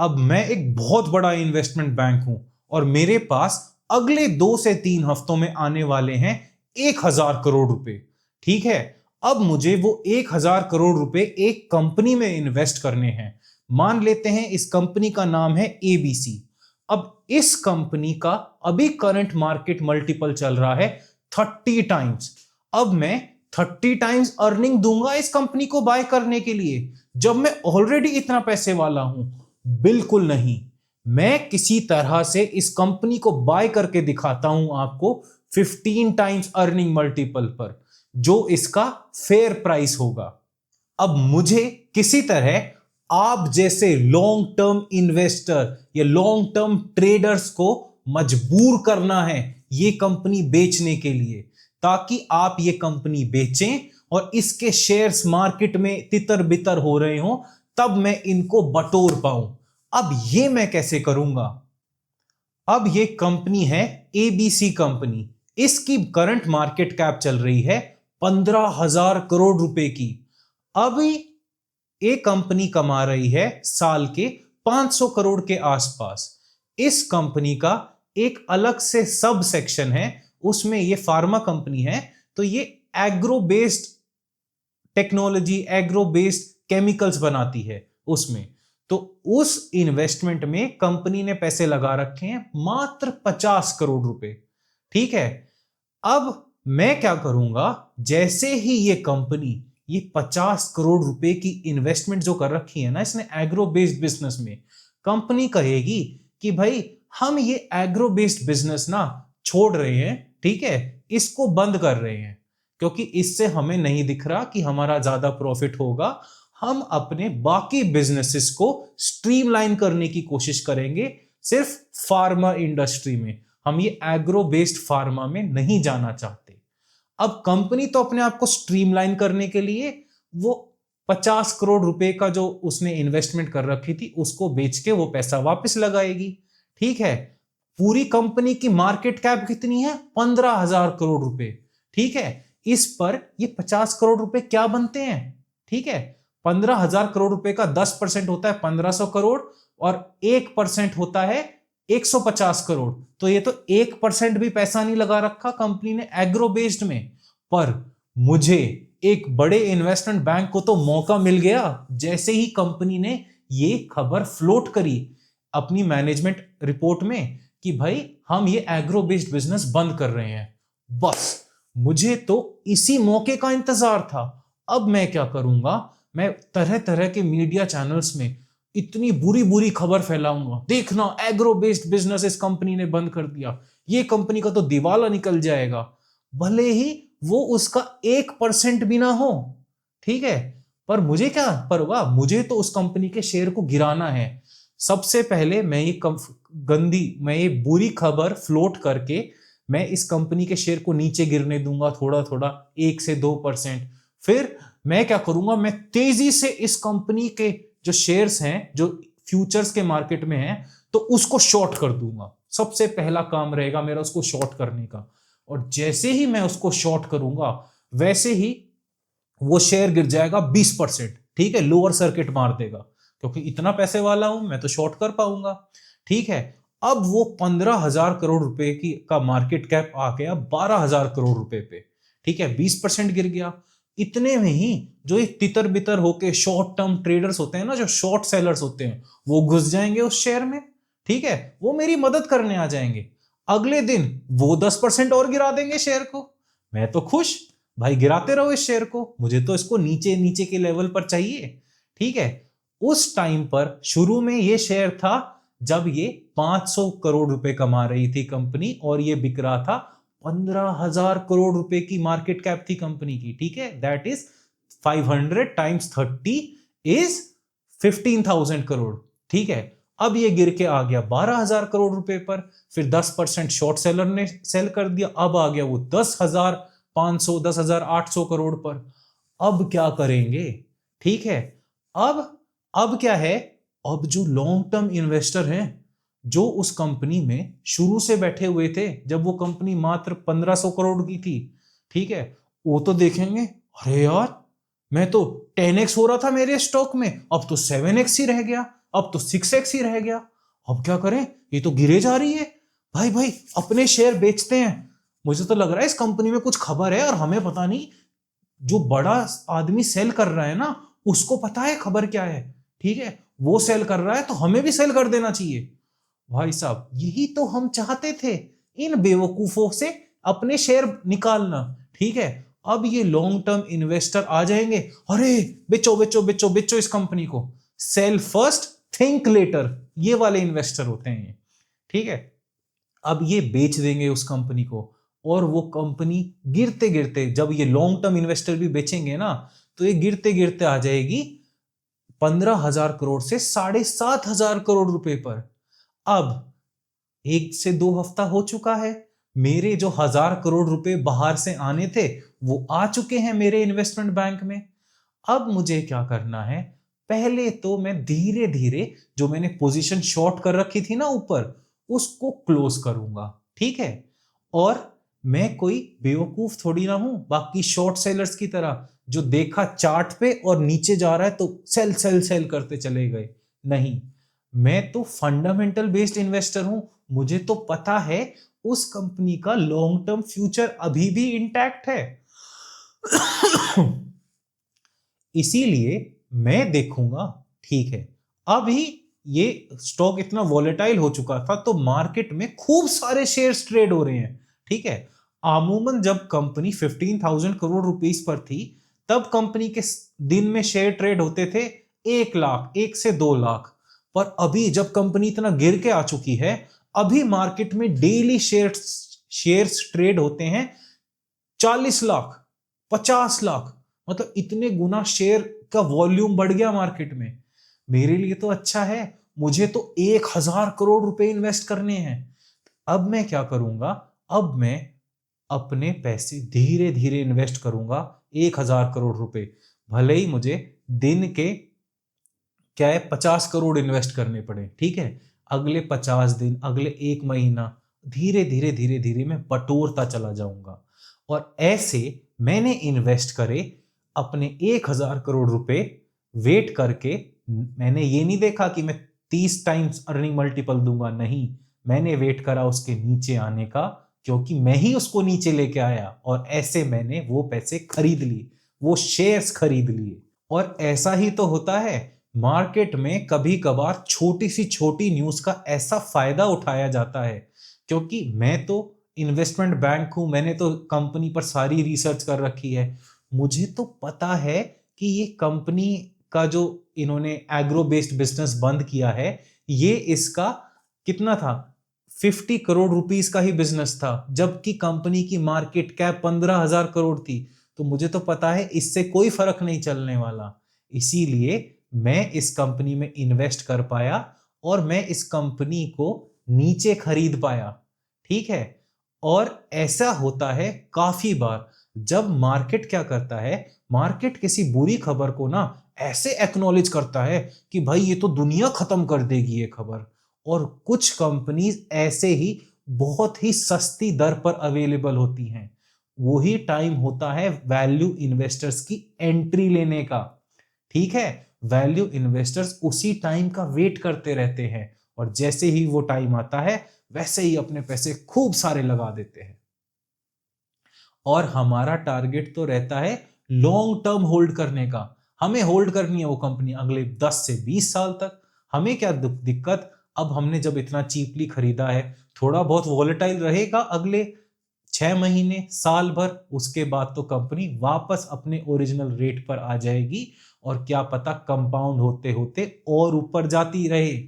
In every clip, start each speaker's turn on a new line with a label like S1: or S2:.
S1: अब मैं एक बहुत बड़ा इन्वेस्टमेंट बैंक हूं और मेरे पास अगले 2 से 3 हफ्तों में आने वाले हैं 1000 करोड़ रुपए। ठीक है, अब मुझे वो 1000 करोड़ रुपए एक कंपनी में इन्वेस्ट करने हैं। मान लेते हैं इस कंपनी का नाम है एबीसी। अब इस कंपनी का अभी करंट मार्केट मल्टीपल चल रहा है 30 टाइम्स। अब मैं 30 टाइम्स अर्निंग दूंगा इस कंपनी को बाय करने के लिए जब मैं ऑलरेडी इतना पैसे वाला हूं? बिल्कुल नहीं। मैं किसी तरह से इस कंपनी को बाय करके दिखाता हूं आपको 15 टाइम्स अर्निंग मल्टीपल पर, जो इसका फेयर प्राइस होगा। अब मुझे किसी तरह आप जैसे लॉन्ग टर्म इन्वेस्टर या लॉन्ग टर्म ट्रेडर्स को मजबूर करना है ये कंपनी बेचने के लिए, ताकि आप ये कंपनी बेचें और इसके शेयर्स मार्केट में तितर बितर हो रहे हो, तब मैं इनको बटोर पाऊं। अब ये मैं कैसे करूंगा? अब ये कंपनी है एबीसी कंपनी। इसकी करंट मार्केट कैप चल रही है 15,000 करोड़ रुपए की। अभी एक कंपनी कमा रही है साल के 500 करोड़ के आसपास। इस कंपनी का एक अलग से सब सेक्शन है, उसमें ये फार्मा कंपनी है, तो ये agro based technology, agro based chemicals बनाती है उसमें। तो उस इन्वेस्टमेंट में कंपनी ने पैसे लगा रखे हैं मात्र 50 करोड़ रुपए। ठीक है, अब मैं क्या करूंगा, जैसे ही ये कंपनी ये 50 करोड़ रुपए की इन्वेस्टमेंट जो कर रखी है ना इसने एग्रो बेस्ड बिजनेस में, कंपनी कहेगी कि भाई हम ये एग्रो बेस्ड बिजनेस ना छोड़ रहे हैं, ठीक है, इसको बंद कर रहे हैं, क्योंकि इससे हमें नहीं दिख रहा कि हमारा ज्यादा प्रॉफिट होगा। हम अपने बाकी बिजनेसेस को स्ट्रीमलाइन करने की कोशिश करेंगे, सिर्फ फार्मा इंडस्ट्री में। हम ये एग्रो बेस्ड फार्मा में नहीं जाना चाहते। अब कंपनी तो अपने आप को स्ट्रीमलाइन करने के लिए वो 50 करोड़ रुपए का जो उसने इन्वेस्टमेंट कर रखी थी उसको बेच के वो पैसा वापस लगाएगी। ठीक है, पूरी कंपनी की मार्केट कैप कितनी है? 15,000 करोड़ रुपए। ठीक है, इस पर ये 50 करोड़ रुपए क्या बनते हैं? ठीक है, 15,000 करोड़ रुपए का 10% होता है 1500 करोड़ और 1% होता है 150 करोड़। तो ये तो 1% भी पैसा नहीं लगा रखा कंपनी ने एग्रो बेस्ड में। पर मुझे एक बड़े इन्वेस्टमेंट बैंक को तो मौका मिल गया जैसे ही कंपनी ने ये खबर फ्लोट करी अपनी मैनेजमेंट रिपोर्ट में कि भाई हम ये एग्रो बेस्ड बिजनेस बंद कर रहे हैं। बस मुझे तो इसी मौके का इंतजार था। अब मैं क्या करूंगा, मैं तरह तरह के मीडिया चैनल्स में इतनी बुरी बुरी खबर फैलाऊंगा, देखना एग्रो बेस्ड बिजनेस इस कंपनी ने बंद कर दिया, ये कंपनी का तो दिवाला निकल जाएगा, भले ही वो उसका 1% भी ना हो। ठीक है, पर मुझे क्या परवाह, मुझे तो उस कंपनी के शेयर को गिराना है। सबसे पहले मैं ये बुरी खबर फ्लोट करके मैं इस कंपनी के शेयर को नीचे गिरने दूंगा थोड़ा थोड़ा 1 से 2%। फिर मैं क्या करूंगा, मैं तेजी से इस कंपनी के जो शेयर्स हैं जो फ्यूचर्स के मार्केट में हैं तो उसको शॉर्ट कर दूंगा। सबसे पहला काम रहेगा मेरा उसको शॉर्ट करने का। और जैसे ही मैं उसको शॉर्ट करूंगा वैसे ही वो शेयर गिर जाएगा 20%। ठीक है, लोअर सर्किट मार देगा, क्योंकि इतना पैसे वाला हूं मैं तो शॉर्ट कर पाऊंगा। ठीक है, अब वो 15,000 करोड़ रुपए की का मार्केट कैप आ गया 12,000 करोड़ रुपए पे। ठीक है, 20% गिर गया। इतने में ही जो ये तितर बितर होके शॉर्ट टर्म ट्रेडर्स होते हैं ना, जो शॉर्ट सेलर्स होते हैं, वो घुस जाएंगे उस शेयर में। ठीक है, वो मेरी मदद करने आ जाएंगे। अगले दिन वो 10% और गिरा देंगे शेयर को। मैं तो खुश, भाई गिराते रहो इस शेयर को, मुझे तो इसको नीचे नीचे के लेवल पर चाहिए। ठीक है, उस टाइम पर शुरू में ये शेयर था जब ये 500 करोड़ रुपए कमा रही थी कंपनी और ये बिक रहा था 15,000 करोड़ रुपए की मार्केट कैप थी कंपनी की। ठीक है, that is 500 times 30 is 15,000 crore. ठीक है, अब ये गिर के आ गया 12,000 करोड़ रुपए पर। फिर 10% शॉर्ट सेलर ने सेल कर दिया, अब आ गया वो 10,500 10,800 करोड़ पर। अब क्या करेंगे? ठीक है, अब क्या है, अब जो लॉन्ग टर्म इन्वेस्टर हैं जो उस कंपनी में शुरू से बैठे हुए थे जब वो कंपनी मात्र 1500 करोड़ की थी, ठीक है, वो तो देखेंगे अरे यार मैं तो 10x हो रहा था मेरे स्टॉक में, अब तो 7x ही रह गया, अब तो 6x ही रह गया। अब क्या करें, ये तो गिरे जा रही है। भाई भाई अपने शेयर बेचते हैं। मुझे तो लग रहा है इस कंपनी में कुछ खबर है और हमें पता नहीं। जो बड़ा आदमी सेल कर रहा है ना, उसको पता है खबर क्या है। ठीक है, वो सेल कर रहा है तो हमें भी सेल कर देना चाहिए। भाई साहब यही तो हम चाहते थे, इन बेवकूफों से अपने शेयर निकालना। ठीक है, अब ये लॉन्ग टर्म इन्वेस्टर आ जाएंगे, अरे बेचो बेचो बेचो बेचो इस कंपनी को, सेल फर्स्ट थिंक लेटर, ये वाले इन्वेस्टर होते हैं ये। ठीक है, अब ये बेच देंगे उस कंपनी को, और वो कंपनी गिरते गिरते, जब ये लॉन्ग टर्म इन्वेस्टर भी बेचेंगे ना, तो ये गिरते गिरते आ जाएगी 15,000 करोड़ से 7,500 करोड़ रुपए पर। अब 1 से 2 हफ्ता हो चुका है, मेरे जो 1,000 करोड़ रुपए बाहर से आने थे वो आ चुके हैं मेरे इन्वेस्टमेंट बैंक में। अब मुझे क्या करना है, पहले तो मैं धीरे धीरे जो मैंने पोजीशन शॉर्ट कर रखी थी ना ऊपर, उसको क्लोज करूंगा। ठीक है, और मैं कोई बेवकूफ थोड़ी ना हूं बाकी शॉर्ट सेलर्स की तरह, जो देखा चार्ट पे और नीचे जा रहा है तो सेल सेल सेल करते चले गए। नहीं, मैं तो फंडामेंटल बेस्ड इन्वेस्टर हूं। मुझे तो पता है उस कंपनी का लॉन्ग टर्म फ्यूचर अभी भी इंटैक्ट है। इसीलिए मैं देखूंगा। ठीक है, अभी ये स्टॉक इतना वॉलेटाइल हो चुका था तो मार्केट में खूब सारे शेयर्स ट्रेड हो रहे हैं। ठीक है, अमूमन जब कंपनी 15,000 करोड़ रुपीस पर थी, तब कंपनी के दिन में शेयर ट्रेड होते थे 1 लाख, 1 से 2 लाख। पर अभी जब कंपनी इतना गिर के आ चुकी है, अभी मार्केट में डेली शेयर्स ट्रेड होते हैं 40 लाख, 50 लाख। मतलब इतने गुना शेयर का वॉल्यूम बढ़ गया मार्केट में। मेरे लिए तो अच्छा है, मुझे तो 1,000 करोड़ रुपए इन्वेस्ट करने हैं। अब मैं क्या करूंगा, अब मैं अपने पैसे धीरे धीरे इन्वेस्ट करूंगा, 1,000 करोड़ रुपए। भले ही मुझे दिन के क्या है 50 करोड़ इन्वेस्ट करने पड़े। ठीक है, अगले 50 दिन, अगले 1 महीना, धीरे धीरे धीरे धीरे मैं बटोरता चला जाऊंगा। और ऐसे मैंने इन्वेस्ट करे अपने 1,000 करोड़ रुपए, वेट करके। मैंने ये नहीं देखा कि मैं 30 टाइम्स अर्निंग मल्टीपल दूंगा, नहीं, मैंने वेट करा उसके नीचे आने का, क्योंकि मैं ही उसको नीचे लेके आया और ऐसे मैंने वो पैसे खरीद लिए, वो शेयर्स खरीद लिए। और ऐसा ही तो होता है मार्केट में, कभी कभार छोटी सी छोटी न्यूज का ऐसा फायदा उठाया जाता है। क्योंकि मैं तो इन्वेस्टमेंट बैंक हूं, मैंने तो कंपनी पर सारी रिसर्च कर रखी है। मुझे तो पता है कि ये कंपनी का जो इन्होंने एग्रो बेस्ड बिजनेस बंद किया है, ये इसका कितना था, 50 करोड़ रुपीस का ही बिजनेस था, जबकि कंपनी की मार्केट कैप 15,000 करोड़ थी। तो मुझे तो पता है इससे कोई फर्क नहीं चलने वाला। इसीलिए मैं इस कंपनी में इन्वेस्ट कर पाया और मैं इस कंपनी को नीचे खरीद पाया। ठीक है, और ऐसा होता है काफी बार। जब मार्केट क्या करता है, मार्केट किसी बुरी खबर को ना ऐसे एक्नॉलेज करता है कि भाई ये तो दुनिया खत्म कर देगी ये खबर। और कुछ कंपनीज ऐसे ही बहुत ही सस्ती दर पर अवेलेबल होती हैं। वही टाइम होता है वैल्यू इन्वेस्टर्स की एंट्री लेने का। ठीक है, वैल्यू इन्वेस्टर्स उसी टाइम का वेट करते रहते हैं, और जैसे ही वो टाइम आता है वैसे ही अपने पैसे खूब सारे लगा देते हैं। और हमारा टारगेट तो रहता है लॉन्ग टर्म होल्ड करने का। हमें होल्ड करनी है वो कंपनी अगले 10 से 20 साल तक। हमें क्या दिक्कत, अब हमने जब इतना चीपली खरीदा है, थोड़ा बहुत वॉलेटाइल रहेगा अगले 6 महीने, साल भर, उसके बाद तो कंपनी वापस अपने ओरिजिनल रेट पर आ जाएगी, और क्या पता कंपाउंड होते होते और ऊपर जाती रहे।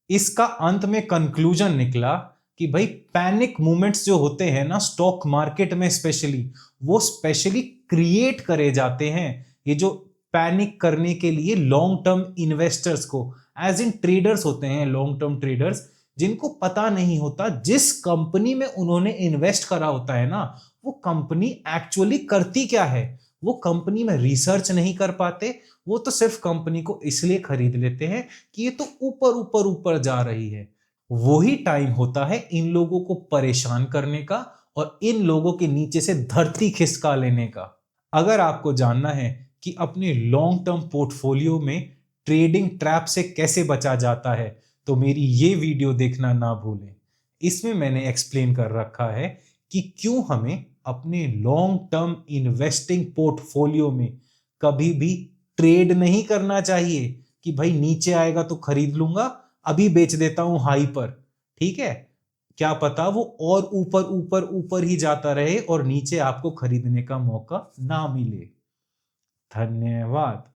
S1: इसका अंत में कंक्लूजन निकला कि भाई पैनिक मूवमेंट्स जो होते हैं ना स्टॉक मार्केट में स्पेशली, वो स्पेशली क्रिएट करे जाते हैं। ये जो पैनिक करने के लिए लॉन्ग टर्म इन्वेस्टर्स को, एज इन ट्रेडर्स होते हैं, लॉन्ग टर्म ट्रेडर्स, जिनको पता नहीं होता जिस कंपनी में उन्होंने इन्वेस्ट करा होता है ना, वो कंपनी एक्चुअली करती क्या है। वो कंपनी में रिसर्च नहीं कर पाते, वो तो सिर्फ कंपनी को इसलिए खरीद लेते हैं कि ये तो ऊपर ऊपर ऊपर जा रही है। वही टाइम होता है इन लोगों को परेशान करने का और इन लोगों के नीचे से धरती खिसका लेने का। अगर आपको जानना है कि अपने लॉन्ग टर्म पोर्टफोलियो में ट्रेडिंग ट्रैप से कैसे बचा जाता है, तो मेरी ये वीडियो देखना ना भूलें। इसमें मैंने एक्सप्लेन कर रखा है कि क्यों हमें अपने लॉन्ग टर्म इन्वेस्टिंग पोर्टफोलियो में कभी भी ट्रेड नहीं करना चाहिए कि भाई नीचे आएगा तो खरीद लूंगा, अभी बेच देता हूं हाई पर। ठीक है, क्या पता वो और ऊपर ऊपर ऊपर ही जाता रहे और नीचे आपको खरीदने का मौका ना मिले। धन्यवाद।